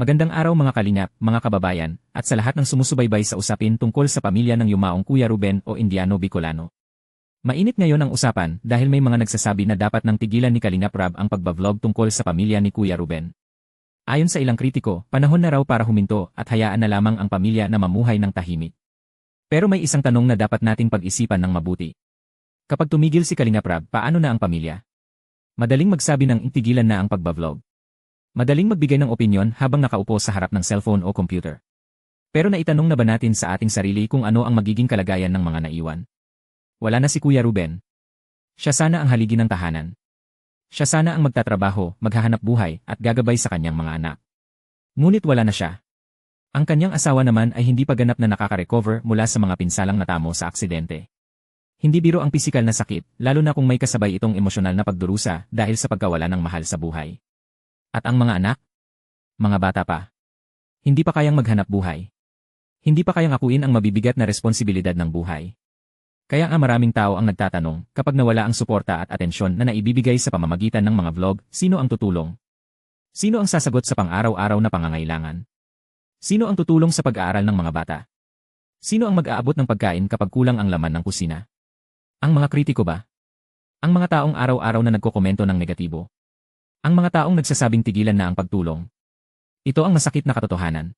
Magandang araw mga kalingap, mga kababayan, at sa lahat ng sumusubaybay sa usapin tungkol sa pamilya ng yumaong Kuya Ruben o Indiano Bicolano. Mainit ngayon ang usapan dahil may mga nagsasabi na dapat nang tigilan ni Kalingap Rab ang pagbablog tungkol sa pamilya ni Kuya Ruben. Ayon sa ilang kritiko, panahon na raw para huminto at hayaan na lamang ang pamilya na mamuhay ng tahimik. Pero may isang tanong na dapat nating pag-isipan ng mabuti. Kapag tumigil si Kalingap Rab, paano na ang pamilya? Madaling magsabi ng tigilan na ang pagbablog. Madaling magbigay ng opinyon habang nakaupo sa harap ng cellphone o computer. Pero naitanong na ba natin sa ating sarili kung ano ang magiging kalagayan ng mga naiwan? Wala na si Kuya Ruben. Siya sana ang haligi ng tahanan. Siya sana ang magtatrabaho, maghahanap buhay, at gagabay sa kanyang mga anak. Ngunit wala na siya. Ang kanyang asawa naman ay hindi pa ganap na nakaka-recover mula sa mga pinsalang natamo sa aksidente. Hindi biro ang pisikal na sakit, lalo na kung may kasabay itong emosyonal na pagdurusa dahil sa pagkawala ng mahal sa buhay. At ang mga anak? Mga bata pa. Hindi pa kayang maghanap buhay. Hindi pa kayang akuin ang mabibigat na responsibilidad ng buhay. Kaya nga maraming tao ang nagtatanong, kapag nawala ang suporta at atensyon na naibibigay sa pamamagitan ng mga vlog, sino ang tutulong? Sino ang sasagot sa pang-araw-araw na pangangailangan? Sino ang tutulong sa pag-aaral ng mga bata? Sino ang mag-aabot ng pagkain kapag kulang ang laman ng kusina? Ang mga kritiko ba? Ang mga taong araw-araw na nagkokomento ng negatibo? Ang mga taong nagsasabing tigilan na ang pagtulong? Ito ang masakit na katotohanan.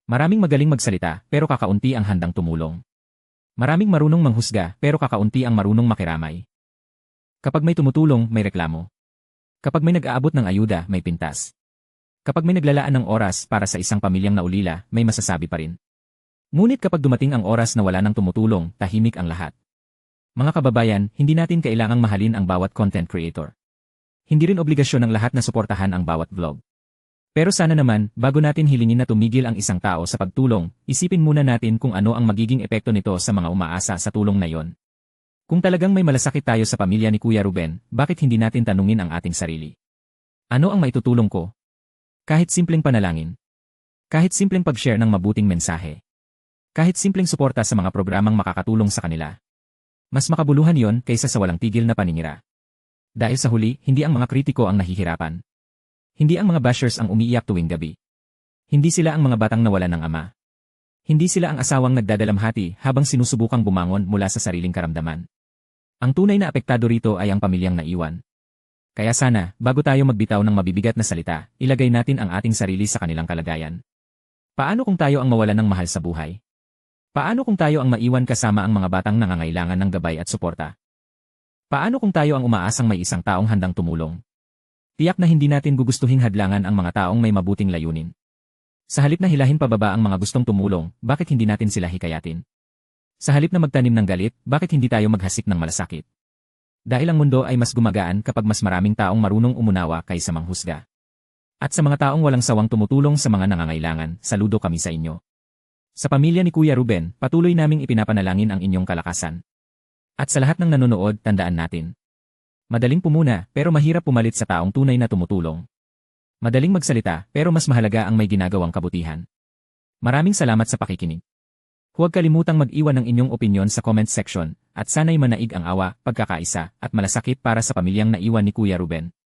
Maraming magaling magsalita pero kakaunti ang handang tumulong. Maraming marunong manghusga pero kakaunti ang marunong makiramay. Kapag may tumutulong, may reklamo. Kapag may nag-aabot ng ayuda, may pintas. Kapag may naglalaan ng oras para sa isang pamilyang naulila, may masasabi pa rin. Ngunit kapag dumating ang oras na wala nang tumutulong, tahimik ang lahat. Mga kababayan, hindi natin kailangang mahalin ang bawat content creator. Hindi rin obligasyon ng lahat na suportahan ang bawat vlog. Pero sana naman, bago natin hilingin na tumigil ang isang tao sa pagtulong, isipin muna natin kung ano ang magiging epekto nito sa mga umaasa sa tulong na yon. Kung talagang may malasakit tayo sa pamilya ni Kuya Ruben, bakit hindi natin tanungin ang ating sarili? Ano ang maitutulong ko? Kahit simpleng panalangin. Kahit simpleng pag-share ng mabuting mensahe. Kahit simpleng suporta sa mga programang makakatulong sa kanila. Mas makabuluhan yon kaysa sa walang tigil na paninira. Dahil sa huli, hindi ang mga kritiko ang nahihirapan. Hindi ang mga bashers ang umiiyak tuwing gabi. Hindi sila ang mga batang nawalan ng ama. Hindi sila ang asawang nagdadalamhati habang sinusubukang bumangon mula sa sariling karamdaman. Ang tunay na apektado rito ay ang pamilyang naiwan. Kaya sana, bago tayo magbitaw ng mabibigat na salita, ilagay natin ang ating sarili sa kanilang kalagayan. Paano kung tayo ang mawalan ng mahal sa buhay? Paano kung tayo ang maiwan kasama ang mga batang nangangailangan ng gabay at suporta? Paano kung tayo ang umaasang may isang taong handang tumulong? Tiyak na hindi natin gugustuhin hadlangan ang mga taong may mabuting layunin. Sa halip na hilahin pababa ang mga gustong tumulong, bakit hindi natin sila hikayatin? Sa halip na magtanim ng galit, bakit hindi tayo maghasik ng malasakit? Dahil ang mundo ay mas gumagaan kapag mas maraming taong marunong umunawa kaysa manghusga. At sa mga taong walang sawang tumutulong sa mga nangangailangan, saludo kami sa inyo. Sa pamilya ni Kuya Ruben, patuloy naming ipinapanalangin ang inyong kalakasan. At sa lahat ng nanonood, tandaan natin. Madaling pumuna, pero mahirap pumalit sa taong tunay na tumutulong. Madaling magsalita, pero mas mahalaga ang may ginagawang kabutihan. Maraming salamat sa pakikinig. Huwag kalimutang mag-iwan ng inyong opinyon sa comment section, at sana'y manaig ang awa, pagkakaisa, at malasakit para sa pamilyang naiwan ni Kuya Ruben.